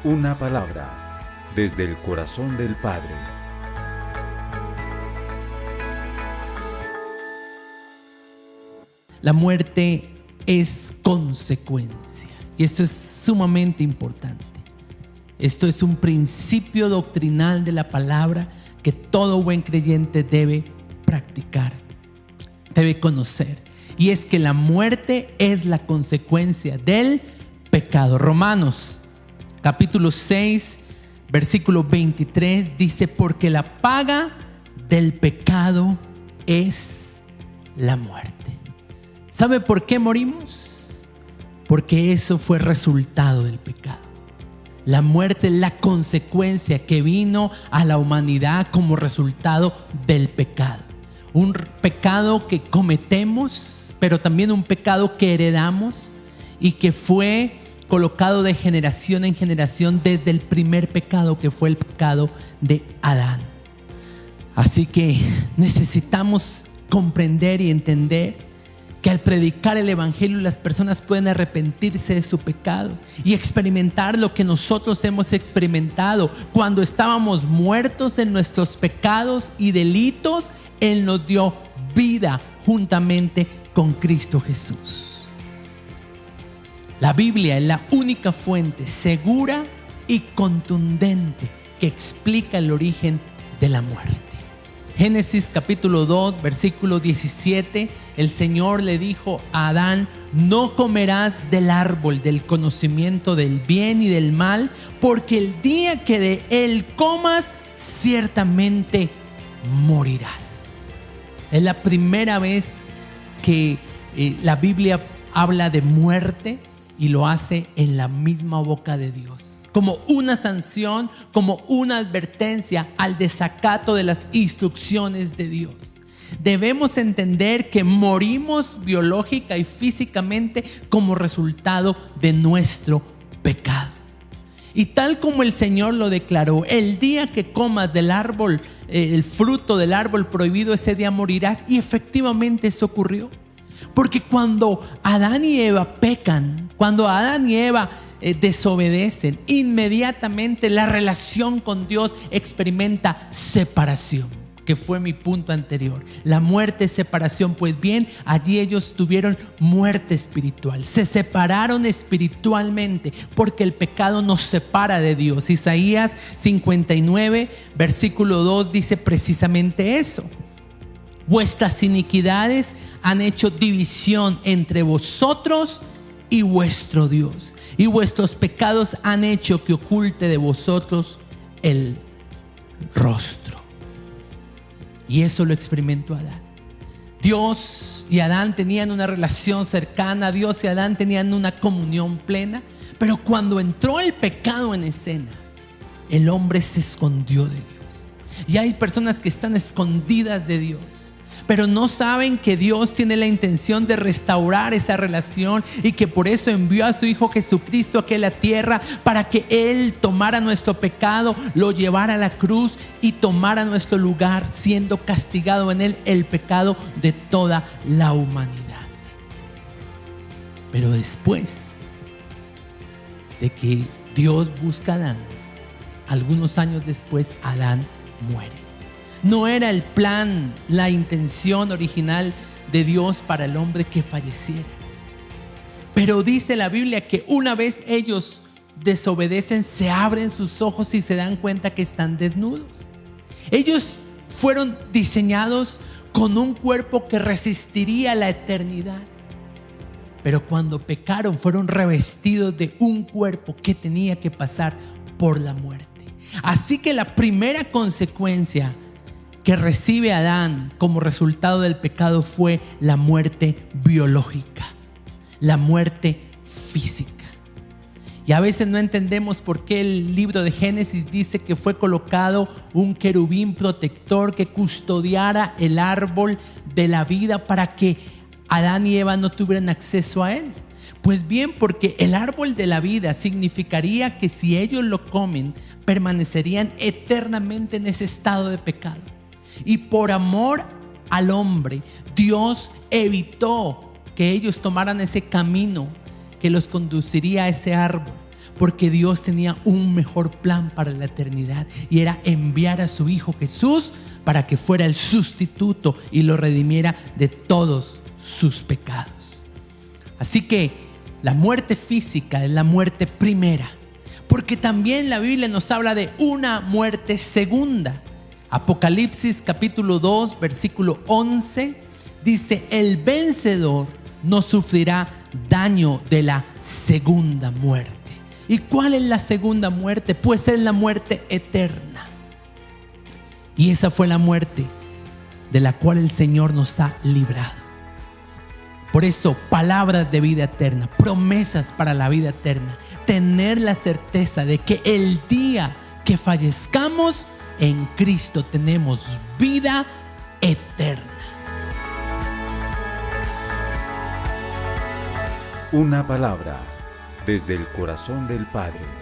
Una palabra desde el corazón del Padre. La muerte es consecuencia, y esto es sumamente importante. Esto es un principio doctrinal de la palabra que todo buen creyente debe practicar, debe conocer. Y es que la muerte es la consecuencia del pecado. Romanos capítulo 6, versículo 23 dice: porque la paga del pecado es la muerte. ¿Sabe por qué morimos? Porque eso fue resultado del pecado. La muerte es la consecuencia que vino a la humanidad como resultado del pecado. Un pecado que cometemos, pero también un pecado que heredamos y que fue colocado de generación en generación desde el primer pecado, que fue el pecado de Adán. Así que necesitamos comprender y entender que al predicar el evangelio las personas pueden arrepentirse de su pecado y experimentar lo que nosotros hemos experimentado. Cuando estábamos muertos en nuestros pecados y delitos, Él nos dio vida juntamente con Cristo Jesús. La Biblia es la única fuente segura y contundente que explica el origen de la muerte. Génesis capítulo 2, versículo 17, el Señor le dijo a Adán: no comerás del árbol del conocimiento del bien y del mal, porque el día que de él comas, ciertamente morirás. Es la primera vez que la Biblia habla de muerte y lo hace en la misma boca de Dios, como una sanción, como una advertencia al desacato de las instrucciones de Dios. Debemos entender que morimos biológica y físicamente como resultado de nuestro pecado. Y tal como el Señor lo declaró: el día que comas del árbol, el fruto del árbol prohibido, ese día morirás. Y efectivamente eso ocurrió. Porque cuando Adán y Eva pecan, cuando Adán y Eva desobedecen, inmediatamente la relación con Dios experimenta separación, que fue mi punto anterior. La muerte es separación. Pues bien, allí ellos tuvieron muerte espiritual, se separaron espiritualmente, porque el pecado nos separa de Dios. Isaías 59, versículo 2 dice precisamente eso: vuestras iniquidades han hecho división entre vosotros y vuestro Dios, y vuestros pecados han hecho que oculte de vosotros el rostro. Y eso lo experimentó Adán. Dios y Adán tenían una relación cercana, Dios y Adán tenían una comunión plena, pero cuando entró el pecado en escena, el hombre se escondió de Dios. Y hay personas que están escondidas de Dios, pero no saben que Dios tiene la intención de restaurar esa relación, y que por eso envió a su Hijo Jesucristo aquí a la tierra, para que Él tomara nuestro pecado, lo llevara a la cruz y tomara nuestro lugar, siendo castigado en Él el pecado de toda la humanidad. Pero después de que Dios busca a Adán, algunos años después, Adán muere. No era el plan, la intención original de Dios para el hombre que falleciera. Pero dice la Biblia que una vez ellos desobedecen, se abren sus ojos y se dan cuenta que están desnudos. Ellos fueron diseñados con un cuerpo que resistiría la eternidad, pero cuando pecaron fueron revestidos de un cuerpo que tenía que pasar por la muerte. Así que la primera consecuencia que recibe Adán como resultado del pecado fue la muerte biológica, la muerte física. Y a veces no entendemos por qué el libro de Génesis dice que fue colocado un querubín protector que custodiara el árbol de la vida para que Adán y Eva no tuvieran acceso a él. Pues bien, porque el árbol de la vida significaría que si ellos lo comen, permanecerían eternamente en ese estado de pecado. Y por amor al hombre, Dios evitó que ellos tomaran ese camino que los conduciría a ese árbol, porque Dios tenía un mejor plan para la eternidad y era enviar a su Hijo Jesús para que fuera el sustituto y lo redimiera de todos sus pecados. Así que la muerte física es la muerte primera, porque también la Biblia nos habla de una muerte segunda. Apocalipsis capítulo 2 versículo 11 dice: el vencedor no sufrirá daño de la segunda muerte. ¿Y cuál es la segunda muerte? Pues es la muerte eterna. Y esa fue la muerte de la cual el Señor nos ha librado. Por eso, palabras de vida eterna, promesas para la vida eterna, tener la certeza de que el día que fallezcamos en Cristo tenemos vida eterna. Una palabra desde el corazón del Padre.